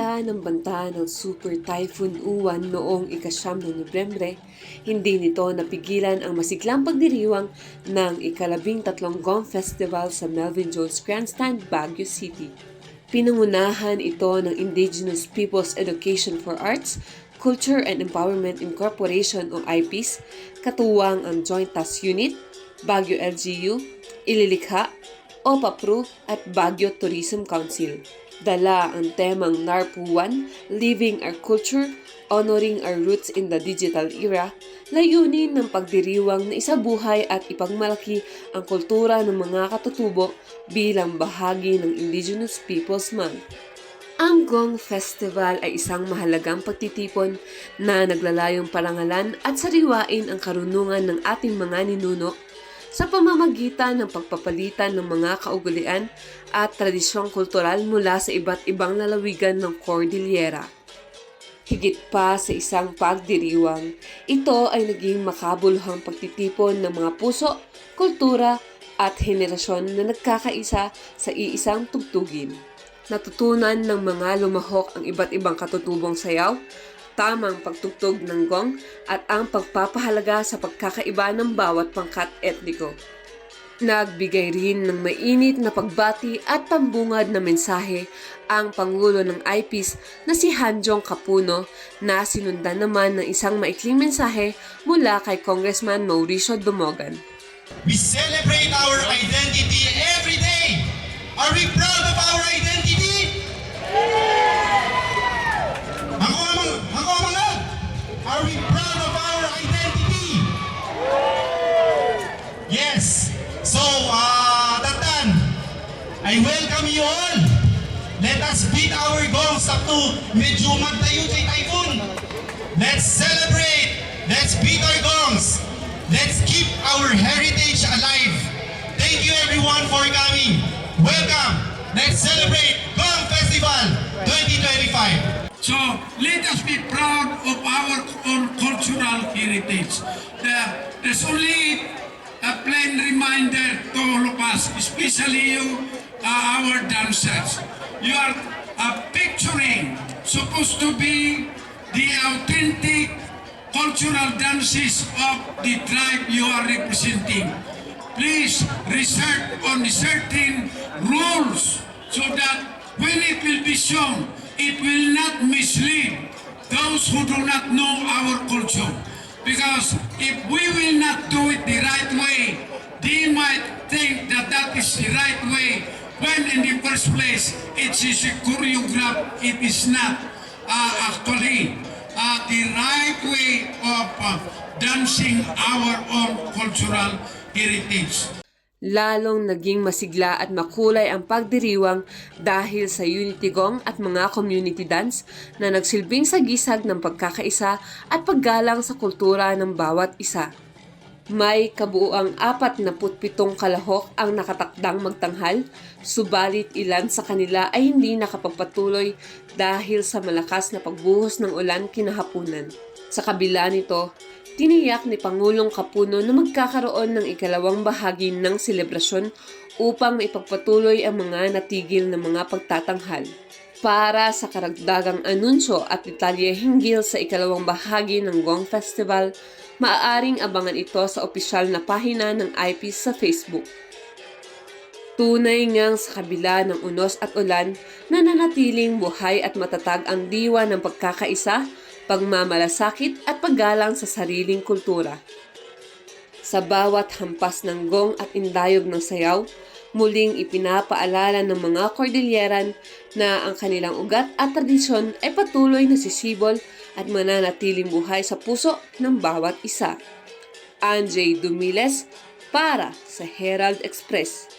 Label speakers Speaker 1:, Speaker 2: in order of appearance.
Speaker 1: kabila ng banta ng Super Typhoon Uwan noong ika-9 ng Nobyembre, hindi nito napigilan ang masiglang pagdiriwang ng ika-13 Gong Festival sa Melvin Jones Grandstand, Baguio City. Pinangunahan ito ng Indigenous Peoples Education for Arts, Culture and Empowerment Incorporation o IPES, katuwang ang Joint Task Unit, Baguio LGU, Ililikha, OPAPRO at Baguio Tourism Council. Dala ang temang NARPU1, Living Our Culture, Honoring Our Roots in the Digital Era, layunin ng pagdiriwang na isabuhay at ipagmalaki ang kultura ng mga katutubo bilang bahagi ng Indigenous Peoples Month. Ang Gong Festival ay isang mahalagang pagtitipon na naglalayong parangalan at sariwain ang karunungan ng ating mga ninuno sa pamamagitan ng pagpapalitan ng mga kaugalian at tradisyong kultural mula sa iba't ibang lalawigan ng Cordillera. Higit pa sa isang pagdiriwang, ito ay naging makabuluhang pagtitipon ng mga puso, kultura at henerasyon na nagkakaisa sa iisang tugtugin. Natutunan ng mga lumahok ang iba't ibang katutubong sayaw, tamang pagtugtog ng gong at ang pagpapahalaga sa pagkakaiba ng bawat pangkat etniko. Nagbigay rin ng mainit na pagbati at pambungad na mensahe ang Pangulo ng IPES na si Hanjong Kapuno na sinundan naman ng isang maikling mensahe mula kay Congressman Mauricio Dumogan.
Speaker 2: We celebrate our identity every day. Are we proud of our identity? Are we proud of our identity? Yes. So, Tatan, I welcome you all. Let us beat our gongs up to medyo magtayo kay Typhoon. Let's celebrate. Let's beat our gongs. Let's keep our heritage alive. Thank you everyone for coming. Welcome. Let's celebrate Gong Festival 2025.
Speaker 3: So let us be proud of our own cultural heritage. There's only a plain reminder to all of us, especially you, our dancers. You are picturing, supposed to be the authentic cultural dances of the tribe you are representing. Please research on certain rules so that when it will be shown, it will not mislead those who do not know our culture. Because if we will not do it the right way, they might think that that is the right way, when in the first place it is a choreographed, it is not actually the right way of dancing our own cultural heritage.
Speaker 1: Lalong naging masigla at makulay ang pagdiriwang dahil sa Unity Gong at mga community dance na nagsilbing sagisag ng pagkakaisa at paggalang sa kultura ng bawat isa. May kabuuang 47 kalahok ang nakatakdang magtanghal, subalit ilan sa kanila ay hindi nakapagpatuloy dahil sa malakas na pagbuhos ng ulan kinahapunan. Sa kabila nito, tiniyak ni Pangulong Kapuno na magkakaroon ng ikalawang bahagi ng selebrasyon upang maipagpatuloy ang mga natigil na mga pagtatanghal. Para sa karagdagang anunsyo at detalye hinggil sa ikalawang bahagi ng Gong Festival, maaaring abangan ito sa opisyal na pahina ng IPES sa Facebook. Tunay ngang sa kabila ng unos at ulan, nananatiling buhay at matatag ang diwa ng pagkakaisa, pagmamalasakit at paggalang sa sariling kultura. Sa bawat hampas ng gong at indayog ng sayaw, muling ipinapaalala ng mga Cordilleran na ang kanilang ugat at tradisyon ay patuloy na sisibol at mananatiling buhay sa puso ng bawat isa. Anjay Dumiles para sa Herald Express.